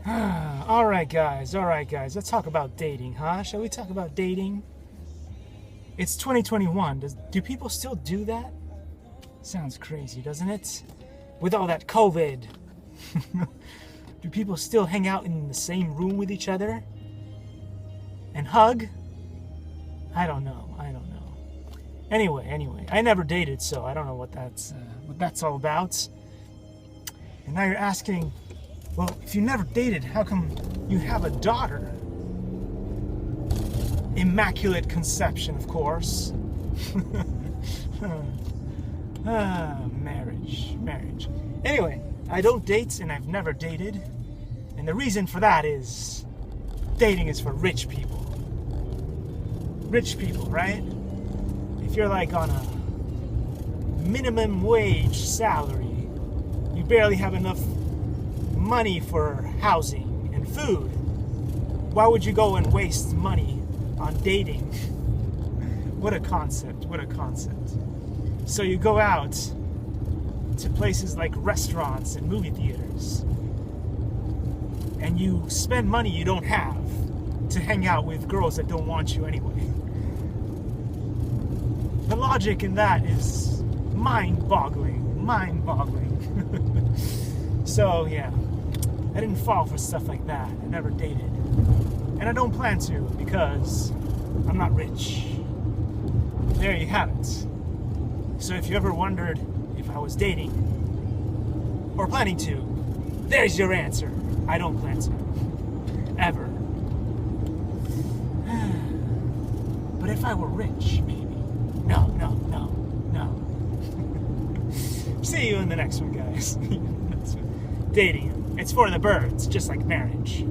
All right, guys. Let's talk about dating, huh? Shall we talk about dating? It's 2021. Do people still do that? Sounds crazy, doesn't it? With all that COVID. Do people still hang out in the same room with each other? And hug? I don't know. Anyway, I never dated, so I don't know what that's all about. And now you're asking, well, if you never dated, how come you have a daughter? Immaculate conception, of course. Marriage. Anyway, I don't date and I've never dated. And the reason for that is dating is for rich people. Rich people, right? If you're like on a minimum wage salary, you barely have enough money for housing and food. Why would you go and waste money on dating? What a concept. So you go out to places like restaurants and movie theaters, and you spend money you don't have to hang out with girls that don't want you anyway. The logic in that is mind-boggling. So yeah, I didn't fall for stuff like that. I never dated. And I don't plan to, because I'm not rich. There you have it. So if you ever wondered if I was dating or planning to, there's your answer. I don't plan to. Ever. But if I were rich, maybe. No. See you in the next one, guys. Dating. It's for the birds, just like marriage.